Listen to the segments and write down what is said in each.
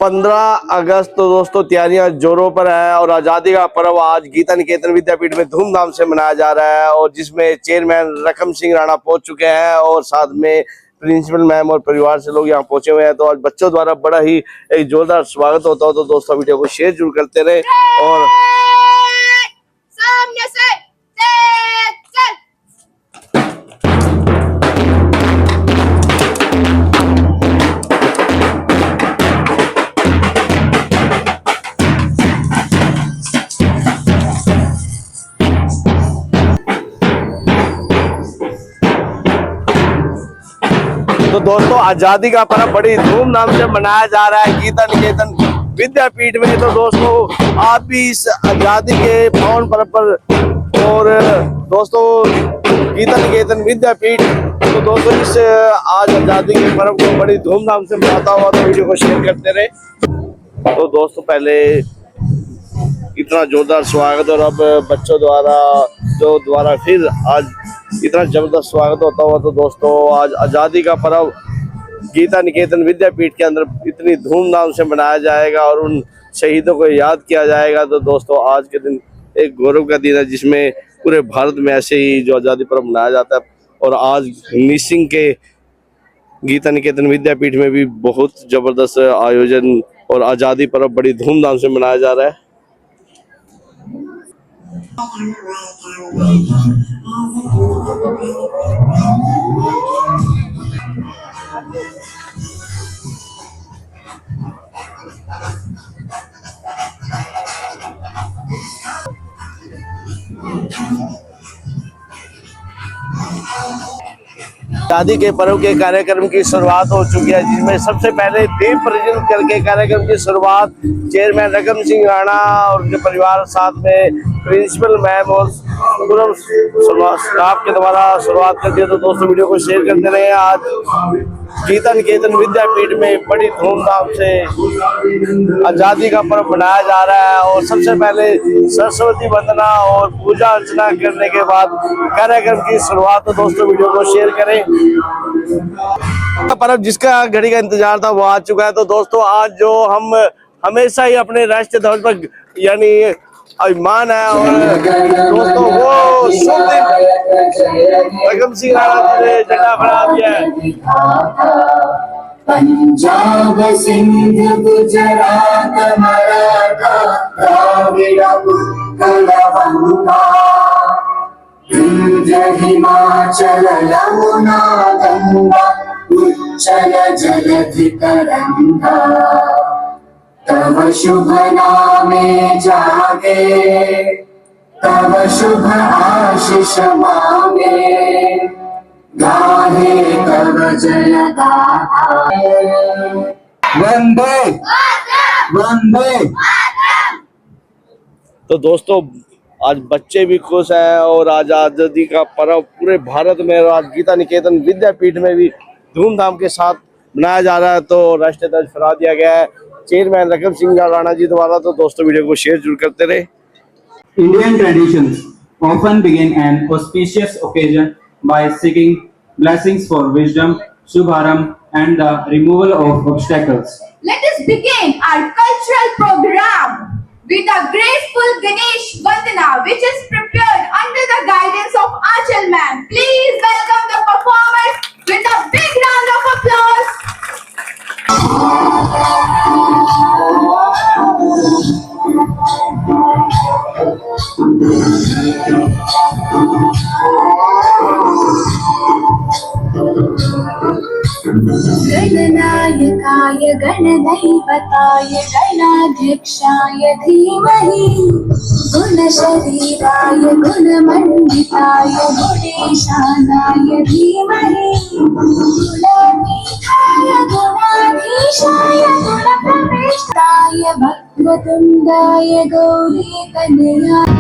15 अगस्त तो दोस्तों तैयारियां जोरों पर है और आज़ादी का पर्व आज गीता निकेतन विद्यापीठ में धूमधाम से मनाया जा रहा है और जिसमें चेयरमैन रकम सिंह राणा पहुंच चुके हैं और साथ में प्रिंसिपल मैम और परिवार से लोग यहां पहुंचे हुए हैं। तो आज बच्चों द्वारा बड़ा ही एक जोरदार स्वागत होता हो। तो दोस्तों वीडियो को शेयर जरूर करते रहे और सामने से तो दोस्तों आजादी का पर्व बड़ी धूमधाम से मनाया जा रहा है गीता निकेतन विद्यापीठ में। तो दोस्तों आप भी इस आजादी के पावन पर्व पर और दोस्तों गीता निकेतन विद्यापीठ तो दोस्तों इस आज आजादी के पर्व को बड़ी धूमधाम से मनाता हुआ तो वीडियो को शेयर करते रहे। तो दोस्तों पहले इतना जोरदार स्वागत और अब बच्चों द्वारा फिर आज इतना जबरदस्त स्वागत होता हुआ तो दोस्तों आज आज़ादी का पर्व गीता निकेतन विद्यापीठ के अंदर इतनी धूमधाम से मनाया जाएगा और उन शहीदों को याद किया जाएगा। तो दोस्तों आज के दिन एक गौरव का दिन है जिसमें पूरे भारत में ऐसे ही जो आज़ादी पर्व मनाया जाता है और आज मिसिंग के गीता निकेतन विद्यापीठ में भी बहुत जबरदस्त आयोजन और आज़ादी पर्व बड़ी धूमधाम से मनाया जा रहा है। आज़ादी के पर्व के कार्यक्रम की शुरुआत हो चुकी है जिसमें सबसे पहले दीप प्रज्वलित करके कार्यक्रम की शुरुआत चेयरमैन रकम सिंह राणा और उनके परिवार साथ में प्रिंसिपल मैम और पूरा स्टाफ के द्वारा शुरुआत कर दिया। तो दोस्तों वीडियो को शेयर करते रहे। आज गीता निकेतन विद्यापीठ में बड़ी धूमधाम से आज़ादी का पर्व मनाया जा रहा है और सबसे पहले सरस्वती वंदना और पूजा अर्चना करने के बाद कार्यक्रम की शुरुआत। तो दोस्तों वीडियो को शेयर करें। पर्व जिसका घड़ी का इंतजार था वो आ चुका है। तो दोस्तों आज जो हम हमेशा ही अपने राष्ट्रीय ध्वज पर यानी अभिमान है और दोस्तों वो शुभ दिन रकम सिंह राणा जी ने झंडा फहरा दिया है। पंजाब सिंध गुजरात मराठा द्राविड़ उत्कल बंगा विंध्य हिमाचल यमुना गंगा उच्चल जलधि तरंगा तव शुभ नामे जागे तव शुभ आशीष मांगे गाहे तव जय गाथा वंदे वंदे। तो दोस्तों आज बच्चे भी खुश हैं और आज आज़ादी का पर्व पूरे भारत में और आज गीता निकेतन विद्यापीठ में भी धूमधाम के साथ मनाया जा रहा है। तो राष्ट्रीय ध्वज फहरा दिया गया है चेयरमैन रकम सिंह राणा जी द्वारा। तो दोस्तों वीडियो को शेयर जरूर करते रहे। Indian traditions often begin an auspicious occasion by seeking blessings for wisdom, shubharam, and the removal of obstacles. let us begin our cultural program with a graceful Ganesh Vandana which is prepared under the guidance of Achal ma'am. Please welcome the performers with a big round of applause. गणनायकाय गणदैवताय गणाध्यक्षाय धीमहि गुणशरीराय गुणमण्डिताय गुणेशानाय धीमहि गुणातीताय गुणाधीशाय गुणप्रविष्टाय वक्रतुण्डाय गौरीतनयाय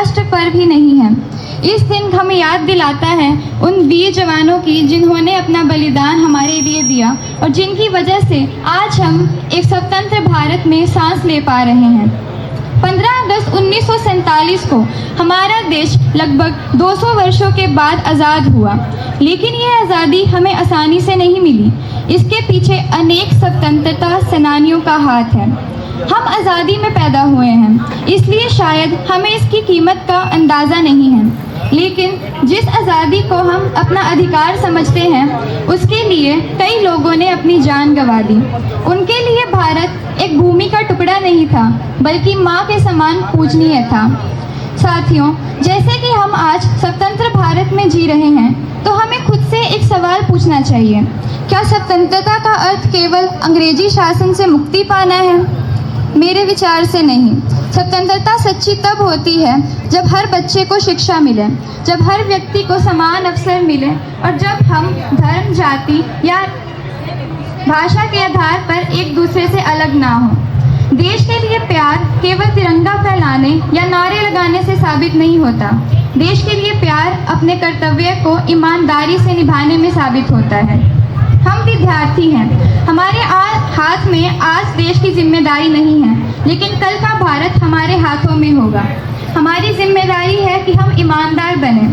राष्ट्र पर्व ही नहीं है। इस दिन हमें याद दिलाता है उन वीर जवानों की जिन्होंने अपना बलिदान हमारे लिए दिया और जिनकी वजह से आज हम एक स्वतंत्र भारत में सांस ले पा रहे हैं। 15 अगस्त 1947 को हमारा देश लगभग 200 वर्षों के बाद आज़ाद हुआ, लेकिन यह आज़ादी हमें आसानी से नहीं मिली। इसके पीछे अनेक स्वतंत्रता सेनानियों का हाथ है। हम आज़ादी में पैदा हुए हैं, इसलिए शायद हमें इसकी कीमत का अंदाज़ा नहीं है, लेकिन जिस आज़ादी को हम अपना अधिकार समझते हैं उसके लिए कई लोगों ने अपनी जान गंवा दी। उनके लिए भारत एक भूमि का टुकड़ा नहीं था, बल्कि माँ के समान पूजनीय था। साथियों, जैसे कि हम आज स्वतंत्र भारत में जी रहे हैं, तो हमें खुद से एक सवाल पूछना चाहिए, क्या स्वतंत्रता का अर्थ केवल अंग्रेजी शासन से मुक्ति पाना है? मेरे विचार से नहीं। स्वतंत्रता सच्ची तब होती है जब हर बच्चे को शिक्षा मिले, जब हर व्यक्ति को समान अवसर मिले और जब हम धर्म, जाति या भाषा के आधार पर एक दूसरे से अलग ना हो। देश के लिए प्यार केवल तिरंगा फहराने या नारे लगाने से साबित नहीं होता। देश के लिए प्यार अपने कर्तव्य को ईमानदारी से निभाने में साबित होता है। हम विद्यार्थी हैं, हमारे हाथ में आज देश की जिम्मेदारी नहीं है, लेकिन कल का भारत हमारे हाथों में होगा। हमारी जिम्मेदारी है कि हम ईमानदार बने,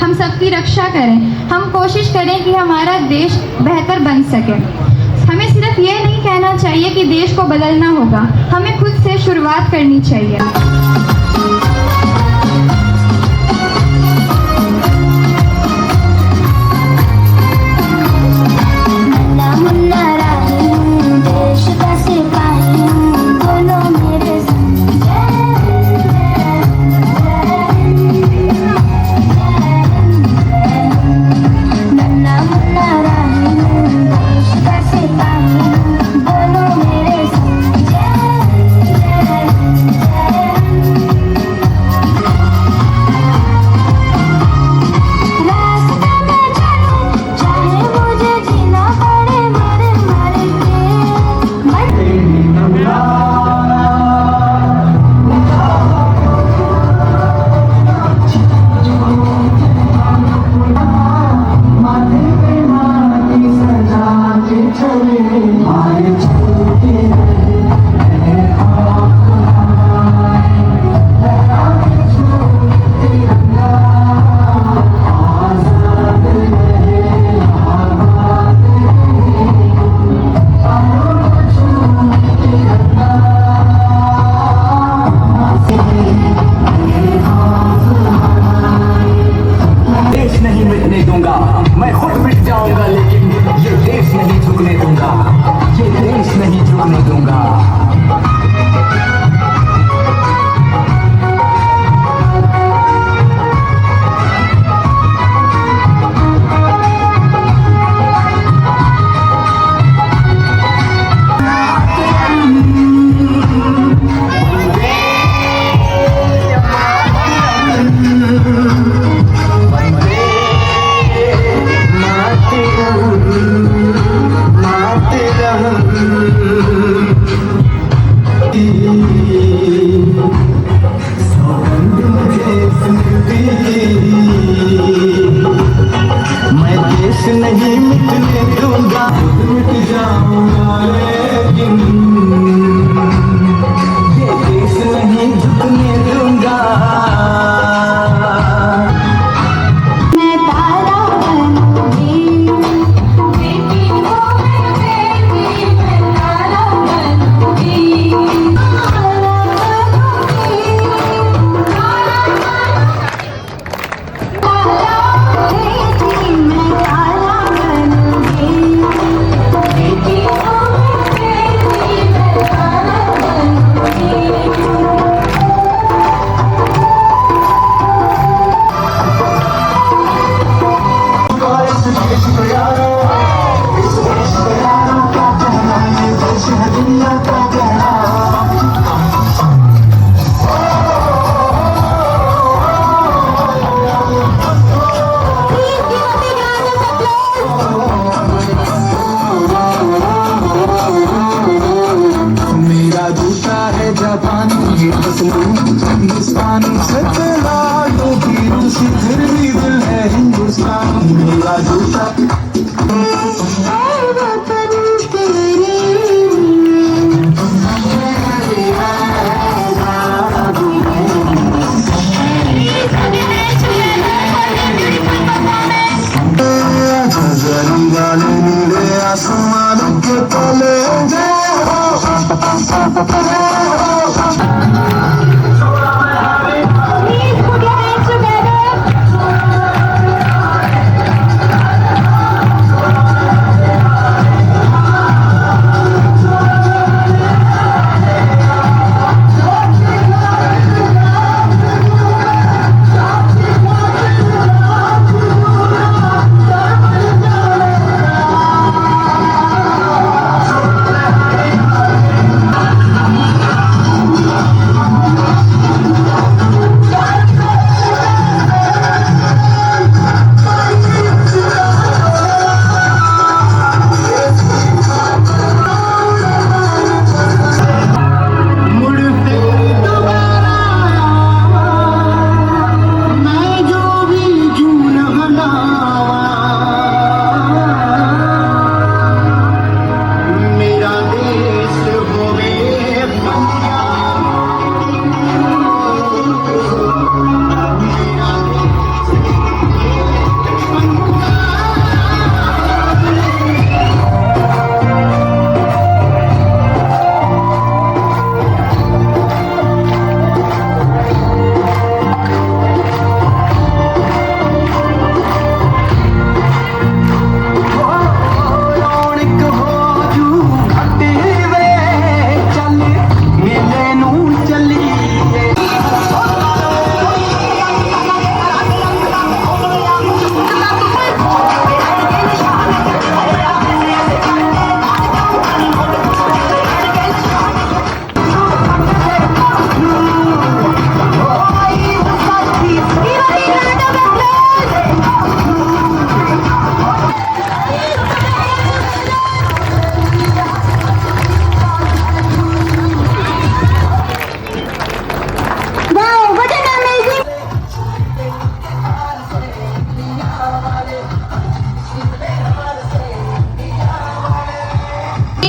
हम सबकी रक्षा करें, हम कोशिश करें कि हमारा देश बेहतर बन सके। हमें सिर्फ ये नहीं कहना चाहिए कि देश को बदलना होगा, हमें खुद से शुरुआत करनी चाहिए। देश का सिपाही हूँ, बोलो मेरे संग नन्ना मुन्ना राही हूँ, देश का सिपाही हूँ, बोलो मेरे संग जय हिंद, जय हिंद, जय Hind.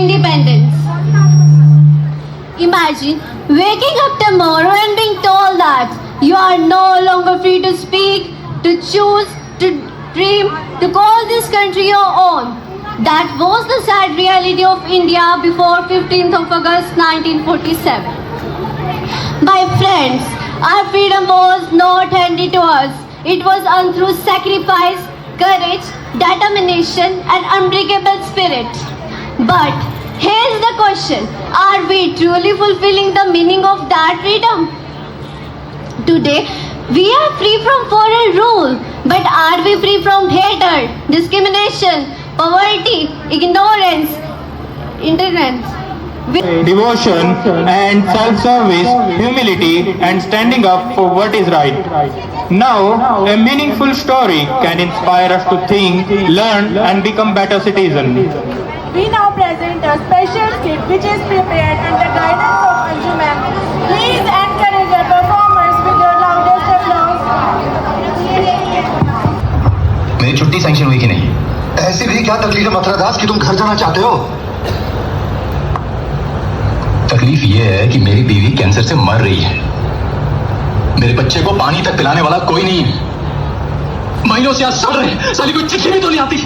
independence. Imagine waking up tomorrow and being told that you are no longer free to speak, to choose, to dream, to call this country your own. That was the sad reality of India before 15th of August 1947. My friends, our freedom was not handed to us. It was earned through sacrifice, courage, determination and unbreakable spirit. But here's the question, are we truly fulfilling the meaning of that freedom? Today, we are free from foreign rule, but are we free from hatred, discrimination, poverty, ignorance, ignorance? Devotion and self-service, humility and standing up for what is right. Now, a meaningful story can inspire us to think, learn and become better citizens. We now present a special skit which is prepared under guidance of Anju ma'am. Please encourage our performers with your loudest applause. मेरी छुट्टी sanction हुई कि नहीं? ऐसी भी क्या तकलीफ है मथुरादास कि तुम घर जाना चाहते हो? तकलीफ ये है कि मेरी बीवी कैंसर से मर रही है। मेरे बच्चे को पानी तक पिलाने वाला कोई नहीं है। महीनों से आज सड़ रहे, साली कोई चिट्ठी भी तो नहीं आती।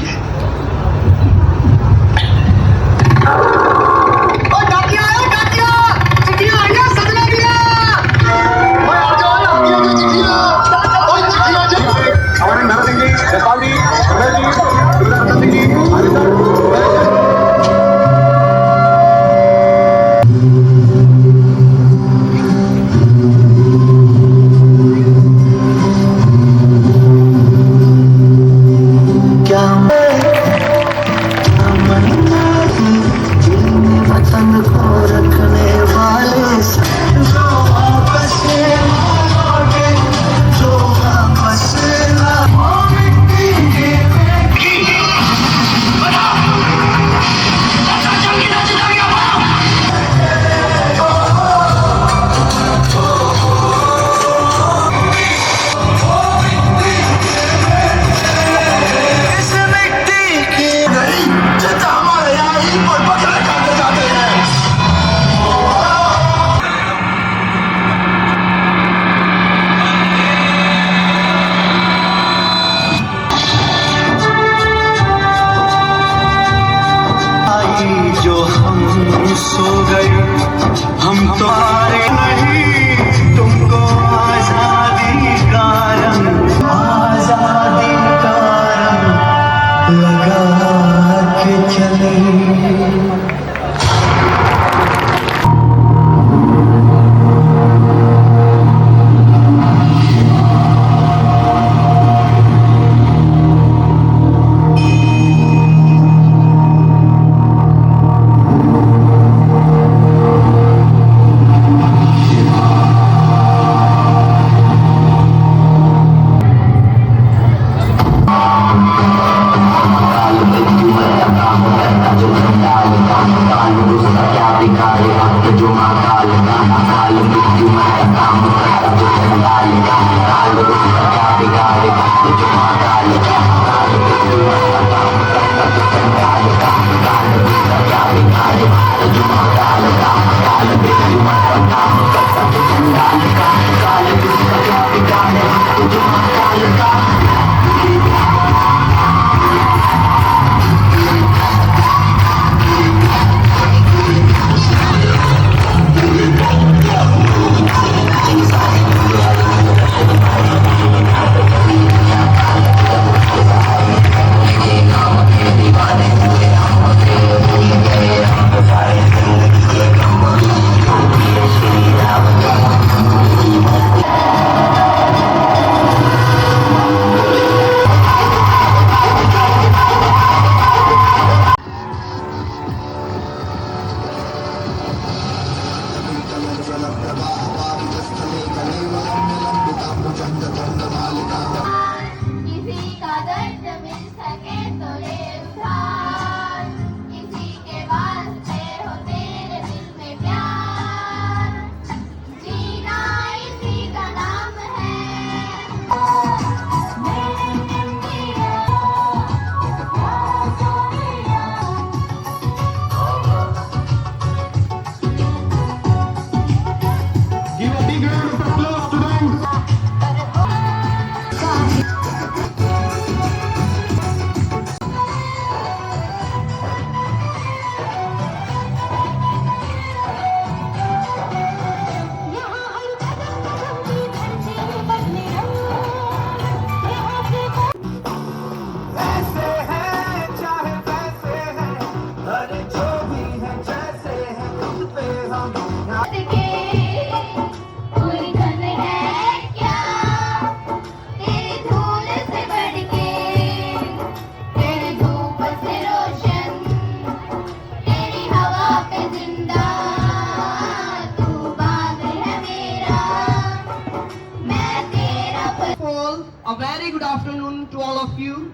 First of all, a very good afternoon to all of you.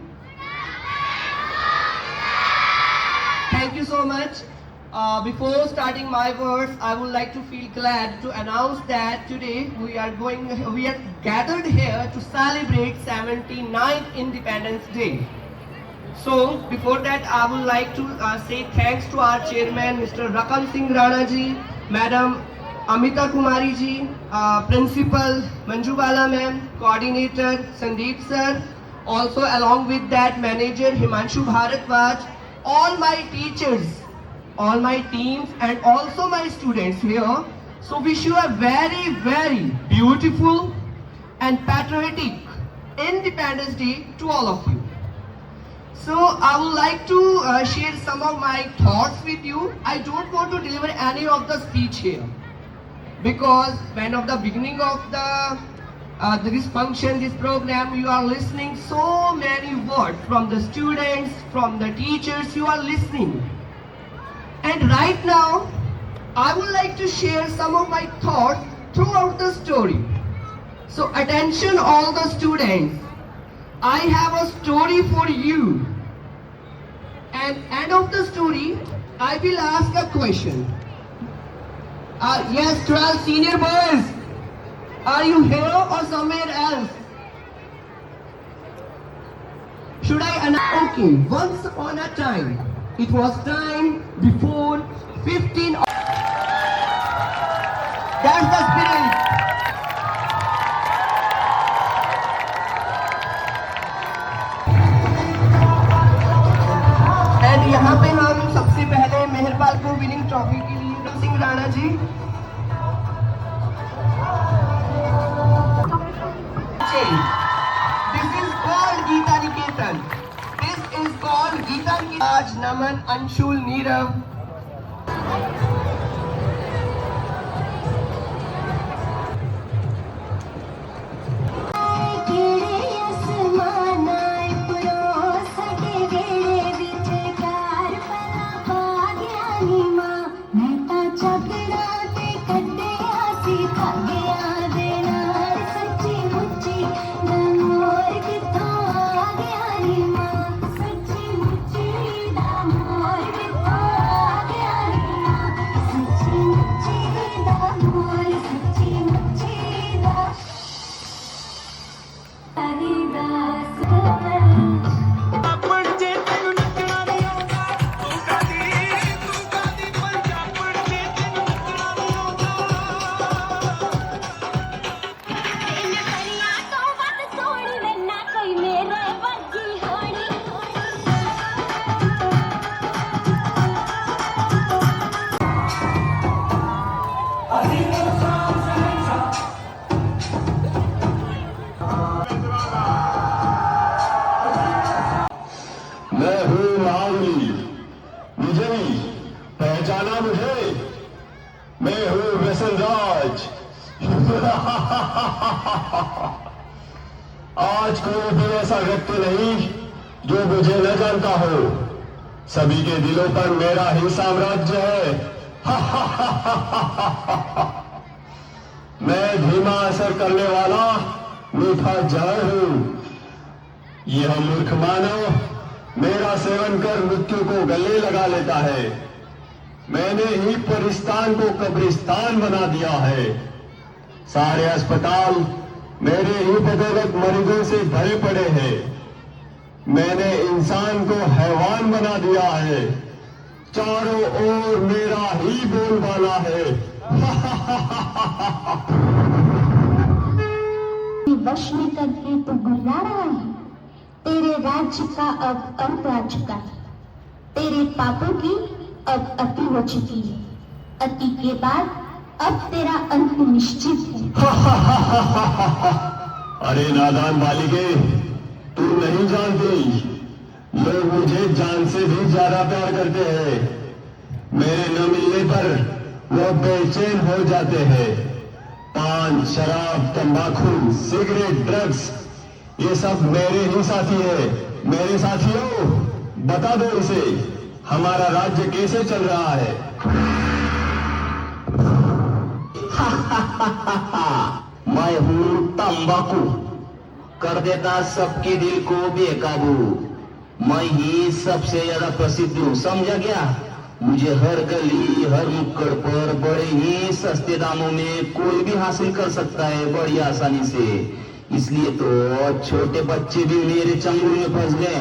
Thank you so much. Before starting my words, I would like to feel glad to announce that today we are gathered here to celebrate 79th Independence Day. So before that, I would like to say thanks to our chairman, Mr. Rakam Singh Rana ji, Madam Amita Kumari ji, Principal Manju Bala ma'am, Coordinator Sandeep sir, also along with that Manager Himanshu Bharatwaj, all my teachers, all my teams and also my students here. So wish you a very, very beautiful and patriotic Independence Day to all of you. So I would like to share some of my thoughts with you. I don't want to deliver any of the speech here because when of the beginning of this function, this program, you are listening so many words from the students, from the teachers, you are listening. And right now, I would like to share some of my thoughts throughout the story. So attention all the students, I have a story for you. And end of the story, I will ask a question. Yes, 12 senior boys, are you here or somewhere else? Should I announce? Okay, once upon a time, it was time before 15. That's the spirit. And यहाँ पे हम सबसे पहले मेहरपाल को winning trophy के लिए Ratan Singh Rana ji, This is called Geeta Niketan. This is called Geeta Niketan. Raj, Naman, Anshul, Neerav. मैं हूँ राहुली विजयी, पहचाना मुझे? मैं हूँ व्यसनराज। आज कोई भी ऐसा व्यक्ति नहीं जो मुझे न जानता हो। सभी के दिलों पर मेरा ही साम्राज्य है। मैं धीमा असर करने वाला मीठा जहर हूँ। यह मूर्ख मानव मेरा सेवन कर मृत्यु को गले लगा लेता है। मैंने ही परिस्तान को कब्रिस्तान बना दिया है। सारे अस्पताल मेरे ही बदौलत मरीजों से भरे पड़े हैं। मैंने इंसान को हैवान बना दिया है। चारों ओर मेरा ही बोलबाला है। वश में करके तो गुर्रा रहा है। तेरे राज्य का अब अंत आ चुका है। तेरे पापों की अब अति हो चुकी है। अति के बाद अब तेरा अंत निश्चित है। अरे नादान बालिके, तू नहीं जानती, लोग मुझे जान से भी ज्यादा प्यार करते हैं। मेरे न मिलने पर वो बेचैन हो जाते हैं। पान, शराब, तंबाकू, सिगरेट, ड्रग्स, ये सब मेरे ही साथी है। मेरे साथियों, बता दो इसे, हमारा राज्य कैसे चल रहा है? मैं हूं तंबाकू, कर देता सबके दिल को बेकाबू। मैं ही सबसे ज्यादा प्रसिद्ध हूँ, समझा क्या? मुझे हर गली हर नुक्कड़ पर बड़े ही सस्ते दामों में कोई भी हासिल कर सकता है बड़ी आसानी से। इसलिए तो छोटे बच्चे भी मेरे चंगुल में फंस गए।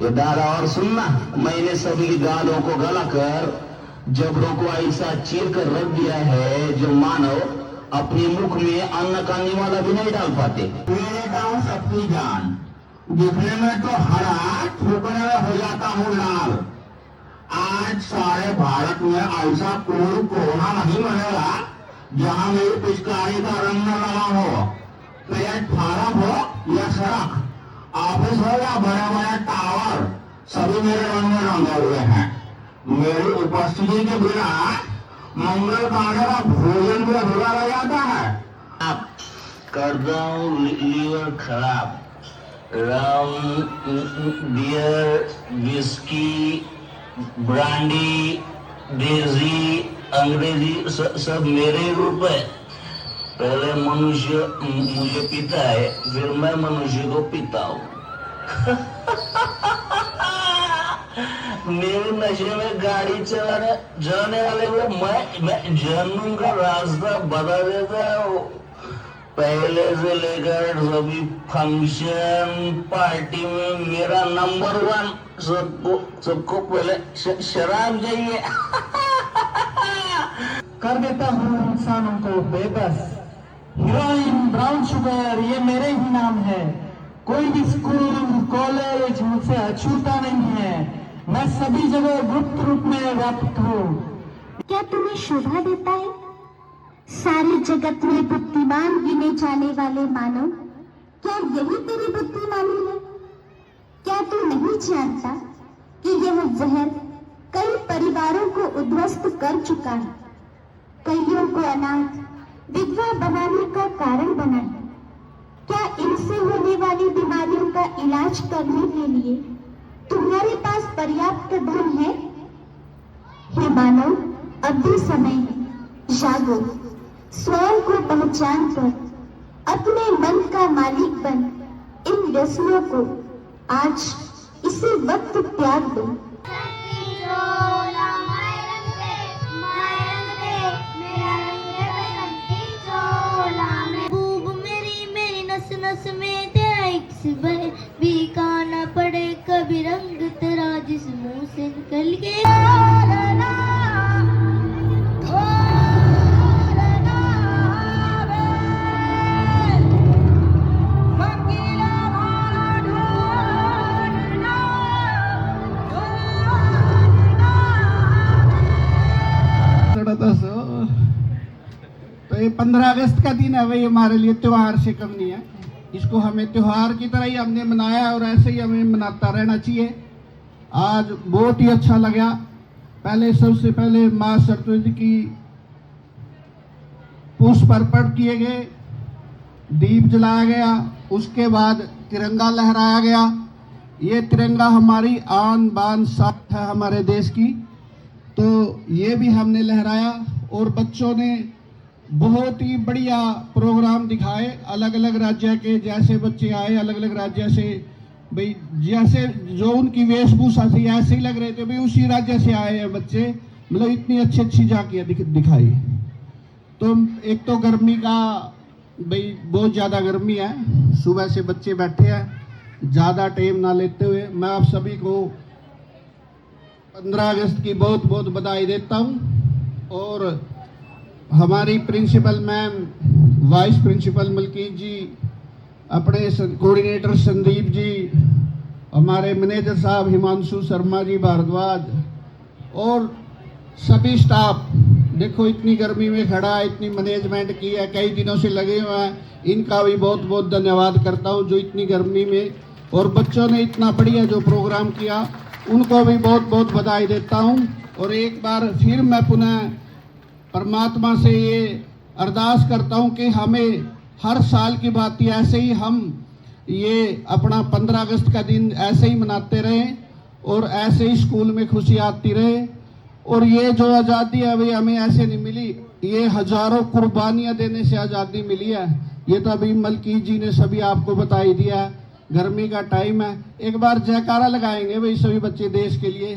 ये दादा और सुनना, मैंने सभी की गालों को गलाकर जबड़ों को ऐसा चीर कर रख दिया है जो मानव अपने मुख में अन्न का निवाला भी नहीं डाल पाते। मेरे गाँव सबकी जान, दिखने में तो हरा, ठोकने में हो जाता हूँ लाल। आज सारे भारत में ऐसा कोई कोना नहीं बनेगा जहाँ मेरी पिचकारी का रंग न लगा हो। प्लेटफार्म हो या सड़क, ऑफिस हो या बड़े बड़े टावर, सभी मेरे रंग में रंगे हुए हैं। मेरी उपस्थिति के बिना मंगल कांड का भोजन भी अधूरा रह जाता है। आप कर दो लीवर खराब, रम, बियर, विस्की, ब्रांडी, देसी, अंग्रेजी सब मेरे रूप है। पहले मनुष्य मुझे पीता है, फिर मैं मनुष्य को पीता हूँ। मेरे नशे में गाड़ी चलाने वाले को मैं जन्म का रास्ता बता देता हूँ। पहले से लेकर सभी फंक्शन पार्टी में मेरा नंबर 1। सबको पहले शराब चाहिए। कर देता हूँ इंसानों को बेबस। हीरोइन, ब्राउन शुगर, ये मेरे ही नाम है। कोई भी स्कूल कॉलेज मुझसे अछूता नहीं है। मैं सभी जगह गुप्त रूप में व्याप्त हूँ। क्या तुम्हें शोभा देता है सारे जगत में बुद्धिमान गिने जाने वाले मानव? क्या यही तेरी बुद्धिमानी है? क्या तू नहीं जानता कि यह जहर कई परिवारों को उद्ध्वस्त कर चुका है, कईयों को अनाथ विधवा बनाने का कारण बना है? क्या इनसे होने वाली बीमारियों का इलाज करने के लिए तुम्हारे पास पर्याप्त धन है? हे मानव, अब भी समय है, जागो, स्वयं को पहचान कर अपने मन का मालिक बन इन व्यसनों को आज इसी वक्त त्याग दो। नस में तेरा एक भी खाना पड़े कभी रंग तेरा जिस मुंह से निकल गया। तो ये 15 अगस्त का दिन है भाई, हमारे लिए त्योहार से कम नहीं है। इसको हमें त्योहार की तरह ही हमने मनाया और ऐसे ही हमें मनाता रहना चाहिए। आज बहुत ही अच्छा लगा। पहले सबसे पहले माँ सरस्वती की पुष्प अर्पण किए गए, दीप जलाया गया, उसके बाद तिरंगा लहराया गया। ये तिरंगा हमारी आन बान शान है हमारे देश की, तो ये भी हमने लहराया। और बच्चों ने बहुत ही बढ़िया प्रोग्राम दिखाए, अलग अलग राज्य के जैसे बच्चे आए, अलग अलग राज्य से भाई, जैसे जो उनकी वेशभूषा थी ऐसे ही लग रहे थे भाई उसी राज्य से आए हैं बच्चे। मतलब इतनी अच्छी अच्छी झांकियां दिखाई। तो एक तो गर्मी का भाई बहुत ज़्यादा गर्मी है, सुबह से बच्चे बैठे हैं। ज़्यादा टाइम ना लेते हुए मैं आप सभी को 15 अगस्त की बहुत बहुत बधाई देता हूँ। और हमारी principal ma'am, vice principal Malkit ji, अपने कोऑर्डिनेटर संदीप जी, हमारे मैनेजर साहब हिमांशु शर्मा जी भारद्वाज और सभी स्टाफ, देखो इतनी गर्मी में खड़ा है, इतनी मैनेजमेंट की है, कई दिनों से लगे हुए हैं, इनका भी बहुत बहुत धन्यवाद करता हूँ जो इतनी गर्मी में। और बच्चों ने इतना बढ़िया जो प्रोग्राम किया उनको भी बहुत बहुत बधाई देता हूँ। और एक बार फिर मैं पुनः परमात्मा से ये अरदास करता हूँ कि हमें हर साल की बात ऐसे ही हम ये अपना 15 अगस्त का दिन ऐसे ही मनाते रहें और ऐसे ही स्कूल में खुशी आती रहे। और ये जो आज़ादी है भाई हमें ऐसे नहीं मिली, ये हजारों कुर्बानियां देने से आजादी मिली है। ये तो अभी मलकीत जी ने सभी आपको बता ही दिया है। गर्मी का टाइम है, एक बार जयकारा लगाएंगे भाई सभी बच्चे देश के लिए,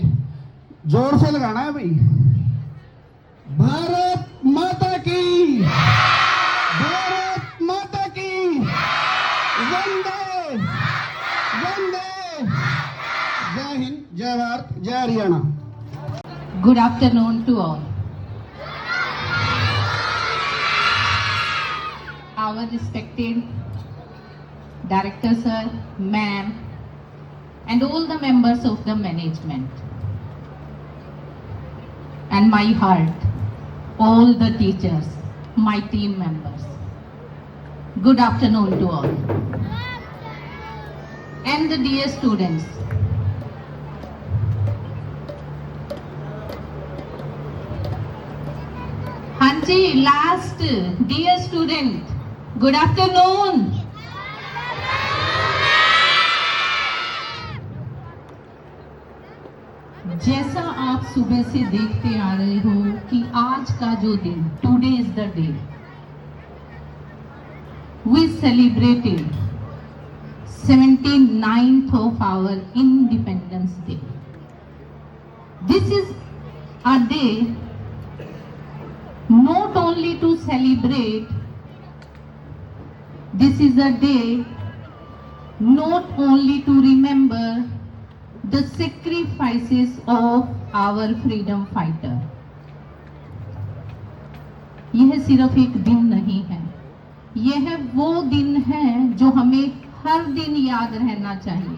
जोर से लगाना है भाई। भारत माता की, भारत माता की, वंदे वंदे। जय हिंद, जय भारत, जय Haryana. Good afternoon to all. Our respected Director Sir, Ma'am, and all the members of the management, and my heart, all the teachers, my team members. Good afternoon to all. And the dear students. Hanji, last, dear student, good afternoon. जैसा आप सुबह से देखते आ रहे हो कि आज का जो दिन, today is the day, we celebrated 79th of our Independence Day. This is a day not only to celebrate, this is a day not only to remember the sacrifices of our freedom fighter. यह सिर्फ एक दिन नहीं है, यह वो दिन है जो हमें हर दिन याद रहना चाहिए।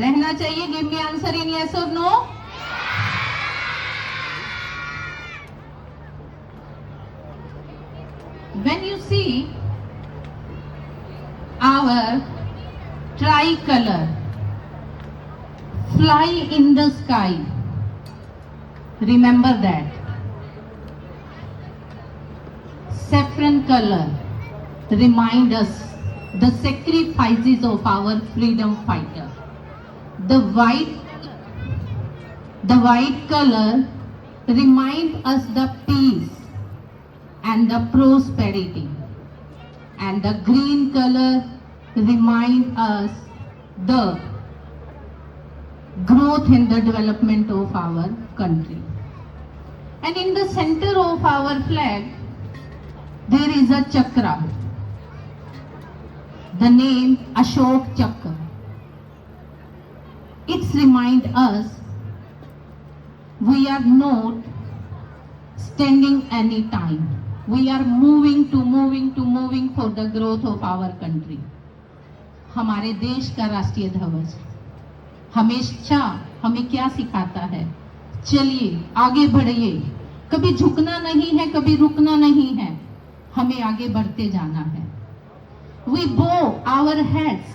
रहना चाहिए। Give me answer in yes और no. When you see our tricolor fly in the sky, remember that. Saffron color remind us the sacrifices of our freedom fighter. The white color remind us the peace and the prosperity, and the green color remind us the growth and the development of our country. And in the center of our flag there is a chakra, the name Ashok Chakra. It reminds us we are not standing any time. We are moving for the growth of our country. हमारे देश का राष्ट्रीय ध्वज हमेशा हमें क्या सिखाता है? चलिए आगे बढ़िए, कभी झुकना नहीं है, कभी रुकना नहीं है, हमें आगे बढ़ते जाना है। We bow our heads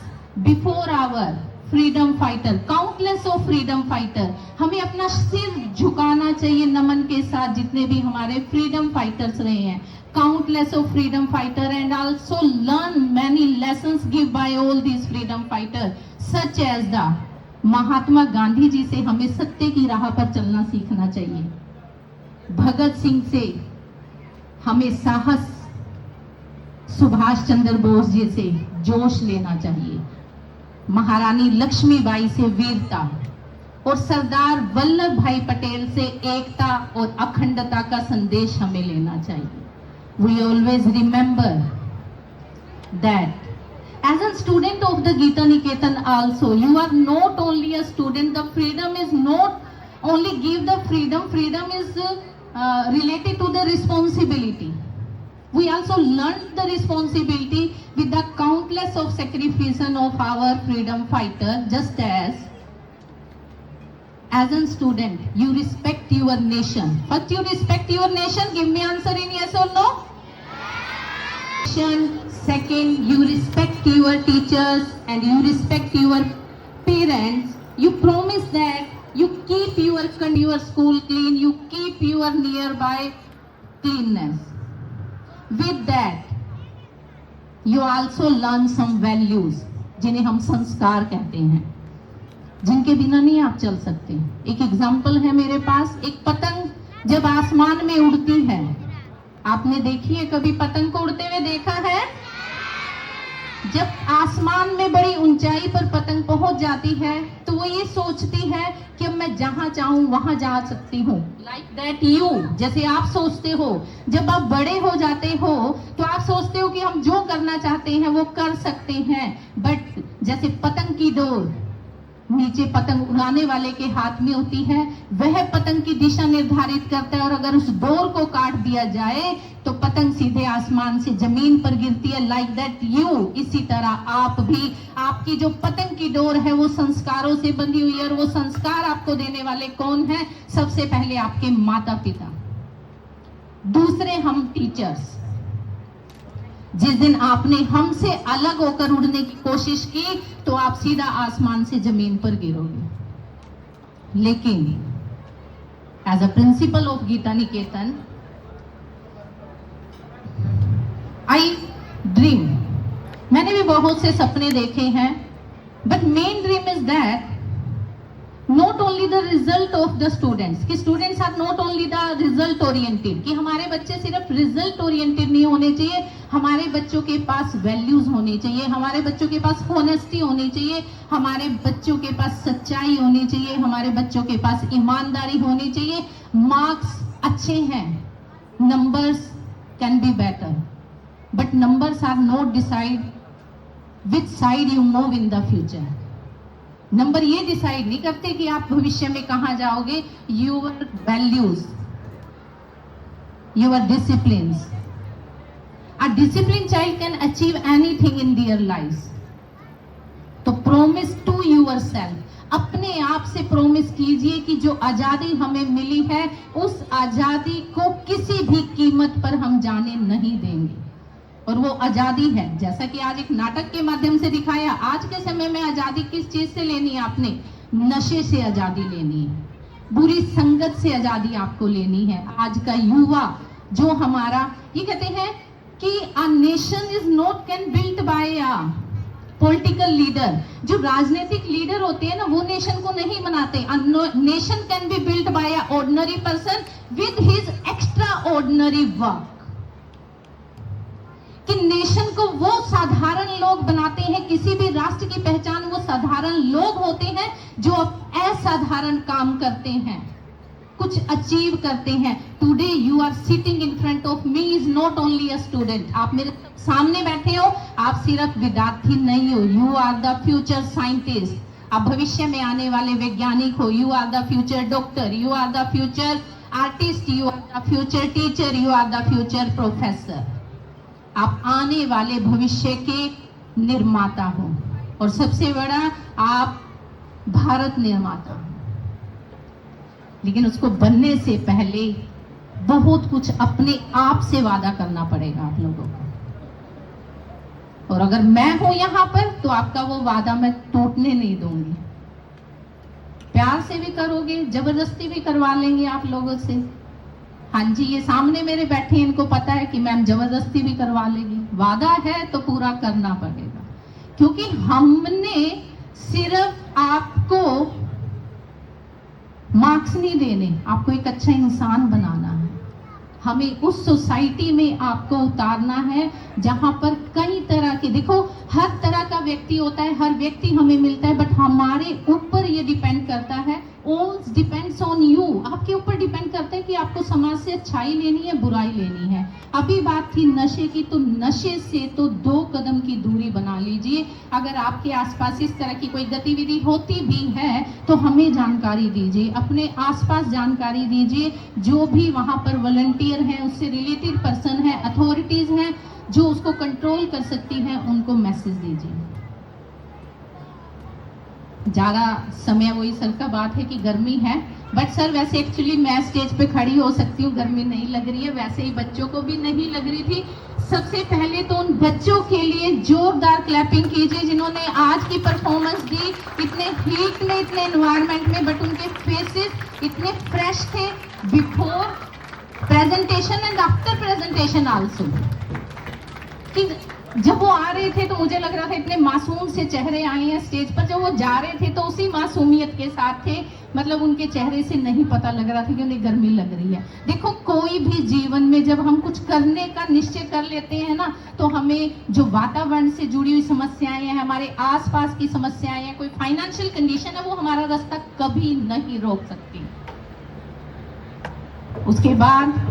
before our freedom fighter, countless of freedom fighter. हमें अपना सिर झुकाना चाहिए नमन के साथ जितने भी हमारे freedom fighters रहे हैं, countless of freedom fighter, and also learn many lessons given by all these freedom fighters, such as the Mahatma Gandhi ji से हमें सत्य की राह पर चलना सीखना चाहिए। भगत सिंह से हमें साहस, सुभाष चंद्र बोस जी से जोश लेना चाहिए, महारानी लक्ष्मीबाई से वीरता, और सरदार वल्लभ भाई पटेल से एकता और अखंडता का संदेश हमें लेना चाहिए। We always remember that as a student of the Gita Niketan also, you are not only a student. The freedom is not only give the freedom. Freedom is related to the responsibility. We also learn the responsibility with the countless of sacrifice of our freedom fighter. Just as a student, you respect your nation. First, you respect your nation. Give me answer in yes or no. Second, you respect your teachers and you respect your parents. You promise that you keep your school clean, you keep your nearby cleanness. With that, you also learn some values, जिन्हें हम संस्कार कहते हैं, जिनके बिना नहीं आप चल सकते। एक एग्जाम्पल है मेरे पास, एक पतंग जब आसमान में उड़ती है आपने देखी है कभी पतंग को उड़ते हुए देखा है? जब आसमान में बड़ी ऊंचाई पर पतंग पहुंच जाती है तो वो ये सोचती है कि अब मैं जहां चाहूं वहां जा सकती हूँ। लाइक दैट यू, जैसे आप सोचते हो जब आप बड़े हो जाते हो तो आप सोचते हो कि हम जो करना चाहते हैं वो कर सकते हैं। बट जैसे पतंग की डोर नीचे पतंग उड़ाने वाले के हाथ में होती है, वह पतंग की दिशा निर्धारित करता है, और अगर उस डोर को काट दिया जाए तो पतंग सीधे आसमान से जमीन पर गिरती है। लाइक दैट यू, इसी तरह आप भी, आपकी जो पतंग की डोर है वो संस्कारों से बंधी हुई है, और वो संस्कार आपको देने वाले कौन है? सबसे पहले आपके माता पिता, दूसरे हम टीचर्स। जिस दिन आपने हमसे अलग होकर उड़ने की कोशिश की तो आप सीधा आसमान से जमीन पर गिरोगे। लेकिन as a principal of Gita Niketan I dream, मैंने भी बहुत से सपने देखे हैं, but main dream is that not only the result of the students, कि students are not only the result oriented, कि हमारे बच्चे सिर्फ result oriented नहीं होने चाहिए, हमारे बच्चों के पास values होने चाहिए, हमारे बच्चों के पास honesty होनी चाहिए, हमारे बच्चों के पास सच्चाई होनी चाहिए, हमारे बच्चों के पास ईमानदारी होनी चाहिए। मार्क्स अच्छे हैं, numbers can be better, but numbers are not decide which side you move in the future. Number ये डिसाइड नहीं करते कि आप भविष्य में कहां जाओगे। Your values, your disciplines, a discipline child can achieve anything in their life. तो प्रोमिस टू योरसेल्फ, अपने आप से प्रोमिस कीजिए कि जो आजादी हमें मिली है उस आजादी को किसी भी कीमत पर हम जाने नहीं देंगे। और वो आजादी है, जैसा कि आज एक नाटक के माध्यम से दिखाया, आज के समय में आजादी किस चीज से लेनी है? आपने नशे से आजादी लेनी है, बुरी संगत से आजादी आपको लेनी है। आज का युवा जो हमारा, ये कहते हैं कि a nation is not can built by a political leader. जो राजनीतिक लीडर होते हैं ना, वो नेशन को नहीं बनाते। Nation can be built by a ordinary person with his extra ordinary work. कि नेशन को वो साधारण लोग बनाते हैं, किसी भी राष्ट्र की पहचान वो साधारण लोग होते हैं जो असाधारण काम करते हैं, कुछ अचीव करते हैं। Today you are sitting in front of me is not only a student. आप मेरे सामने बैठे हो, आप सिर्फ विद्यार्थी नहीं हो, you are the future scientist. आप भविष्य में आने वाले वैज्ञानिक हो, you are the future doctor, you are the future artist, you are the future teacher, you are the future professor. आप आने वाले भविष्य के निर्माता हो, और सबसे बड़ा आप भारत निर्माता हो। लेकिन उसको बनने से पहले बहुत कुछ अपने आप से वादा करना पड़ेगा आप लोगों को। और अगर मैं हूं यहां पर तो आपका वो वादा मैं टूटने नहीं दूंगी। प्यार से भी करोगे, जबरदस्ती भी करवा लेंगे आप लोगों से। हाँ जी, ये सामने मेरे बैठे हैं, इनको पता है कि मैम जबरदस्ती भी करवा लेगी। वादा है तो पूरा करना पड़ेगा, क्योंकि हमने सिर्फ आपको मार्क्स नहीं देने, आपको एक अच्छा इंसान बनाना है। हमें उस सोसाइटी में आपको उतारना है जहां पर कई तरह के, देखो हर तरह का व्यक्ति होता है, हर व्यक्ति हमें मिलता है, बट हमारे ऊपर ये डिपेंड करता है, ऑल डिपेंड्स ऑन यू। आपके ऊपर डिपेंड करता है कि आपको समाज से अच्छाई लेनी है, बुराई लेनी है। अभी बात थी नशे की, तो नशे से तो 2 कदम की दूरी बना लीजिए। अगर आपके आसपास इस तरह की कोई गतिविधि होती भी है तो हमें जानकारी दीजिए, अपने आसपास जानकारी दीजिए। जो भी वहां पर वॉलंटियर हैं, उससे रिलेटेड पर्सन है, अथॉरिटीज हैं जो उसको कंट्रोल कर सकती हैं, उनको मैसेज दीजिए। ज्यादा समय, वही सर का बात है कि गर्मी है, बट सर वैसे एक्चुअली मैं स्टेज पे खड़ी हो सकती हूँ, गर्मी नहीं लग रही है, वैसे ही बच्चों को भी नहीं लग रही थी। सबसे पहले तो उन बच्चों के लिए जोरदार क्लैपिंग कीजिए जिन्होंने आज की परफॉर्मेंस दी, इतने हीट में, इतने एनवायरनमेंट में, बट उनके फेसेस इतने फ्रेश थे before presentation and after presentation also. कि जब वो आ रहे थे तो मुझे लग रहा था इतने मासूम से चेहरे आए हैं स्टेज पर, जब वो जा रहे थे तो उसी मासूमियत के साथ थे, मतलब उनके चेहरे से नहीं पता लग रहा था कि उन्हें गर्मी लग रही है। देखो कोई भी जीवन में जब हम कुछ करने का निश्चय कर लेते हैं ना, तो हमें जो वातावरण से जुड़ी हुई समस्याएं हैं, हमारे आसपास की समस्याएं हैं, कोई फाइनेंशियल कंडीशन है, वो हमारा रास्ता कभी नहीं रोक सकती। उसके बाद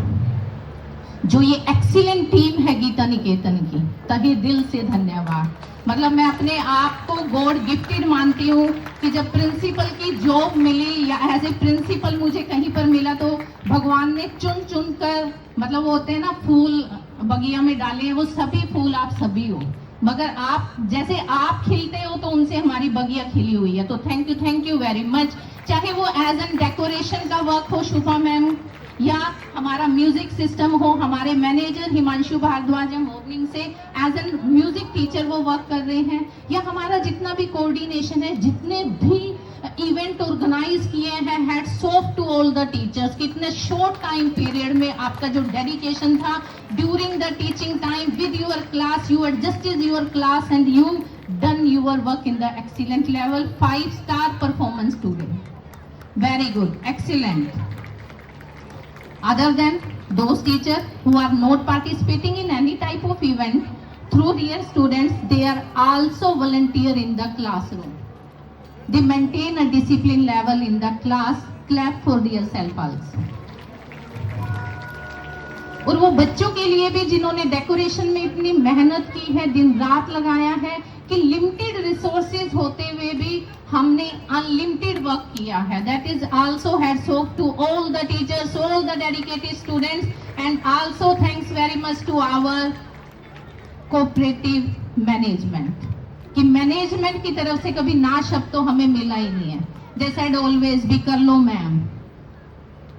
जो ये एक्सीलेंट टीम है गीता निकेतन की, तहे दिल से धन्यवाद। मतलब मैं अपने आप को गॉड गिफ्टेड मानती हूँ कि जब प्रिंसिपल की जॉब मिली या एज ए प्रिंसिपल मुझे कहीं पर मिला, तो भगवान ने चुन चुन कर, मतलब वो होते हैं ना फूल बगिया में डाले हैं, वो सभी फूल आप सभी हो, मगर आप जैसे आप खिलते हो तो उनसे हमारी बगिया खिली हुई है। तो थैंक यू वेरी मच। चाहे वो एज एन डेकोरेशन का वर्क हो शुभा मैम, या हमारा म्यूजिक सिस्टम हो, हमारे मैनेजर हिमांशु भारद्वाज मॉर्निंग से एज एन म्यूजिक टीचर वो वर्क कर रहे हैं, या हमारा जितना भी कोऑर्डिनेशन है, जितने भी इवेंट ऑर्गेनाइज किए हैं, hats off to all the teachers. कितने शॉर्ट टाइम पीरियड में आपका जो डेडिकेशन था during the teaching time with your class, you adjusted your class and you done your work in the excellent level. 5 star performance today, very good, excellent. Other than those teachers who are not participating in any type of event through their students, they are also volunteer in the classroom. They maintain a discipline level in the class. Clap for their self also. और वो बच्चों के लिए भी जिन्होंने decoration में इतनी मेहनत की है, दिन रात लगाया है, कि लिमिटेड रिसोर्सेज होते हुए भी हमने अनलिमिटेड वर्क किया है। That is also hats off to all the teachers, all the dedicated students, and also thanks very much to our cooperative management, कि मैनेजमेंट की तरफ से कभी ना शब्द तो हमें मिला ही नहीं है। दे सेड ऑलवेज भी कर लो मैम,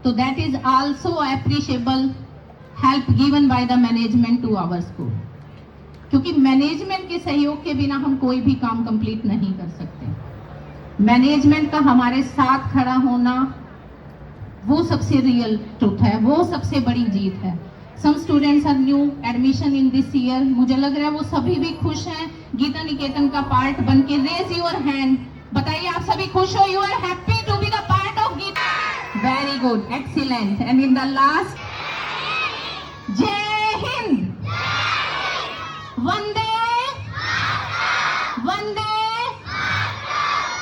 तो that is also appreciable help given by the management to our school, क्योंकि मैनेजमेंट के सहयोग के बिना हम कोई भी काम कंप्लीट नहीं कर सकते। मैनेजमेंट का हमारे साथ खड़ा होना वो सबसे रियल ट्रुथ है, वो सबसे बड़ी जीत है। Some students are new admission in this year, मुझे लग रहा है वो सभी भी खुश हैं गीता निकेतन का पार्ट बन के। रेज योर हैंड, बताइए आप सभी खुश हो, you are happy to be the part of Gita. Very good, excellent. And in the last, जय हिंद, वंदे वंदे,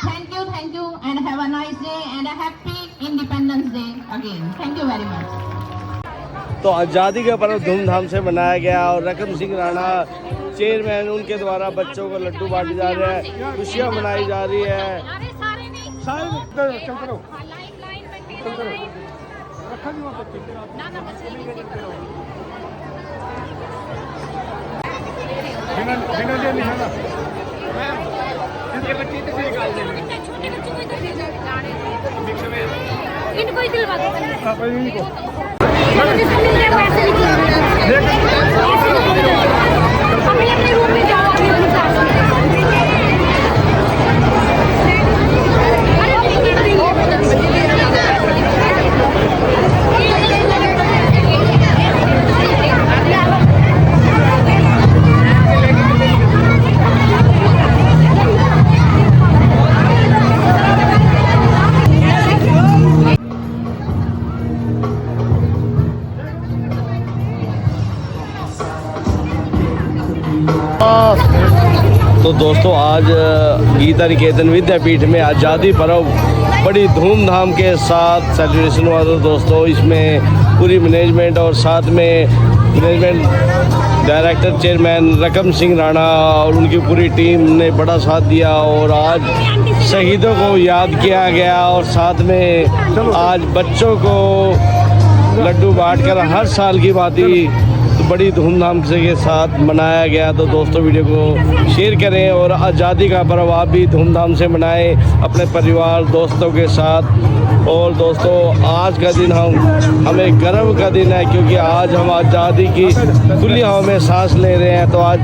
thank you and have a nice day and a happy Independence Day again. Thank you very much. तो आज़ादी का पर्व धूमधाम से मनाया गया और रकम सिंह राणा चेयरमैन, उनके द्वारा बच्चों को लड्डू बांटे जा रहे हैं, खुशियाँ मनाई जा रही है। इनको ही दिलवा तो दोस्तों आज गीता निकेतन विद्यापीठ में आज़ादी पर्व बड़ी धूमधाम के साथ सेलिब्रेशन हुआ। तो दोस्तों इसमें पूरी मैनेजमेंट और साथ में मैनेजमेंट डायरेक्टर चेयरमैन रकम सिंह राणा और उनकी पूरी टीम ने बड़ा साथ दिया और आज शहीदों को याद किया गया और साथ में आज बच्चों को लड्डू बांटकर हर साल की भांति तो बड़ी धूमधाम से के साथ मनाया गया। तो दोस्तों वीडियो को शेयर करें और आज़ादी का पर्व आप भी धूमधाम से मनाएं अपने परिवार दोस्तों के साथ। और दोस्तों आज का दिन हमें गर्व का दिन है क्योंकि आज हम आज़ादी की खुली हवा में सांस ले रहे हैं। तो आज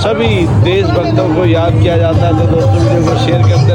सभी देशभक्तों को याद किया जाता है। तो दोस्तों वीडियो को शेयर करते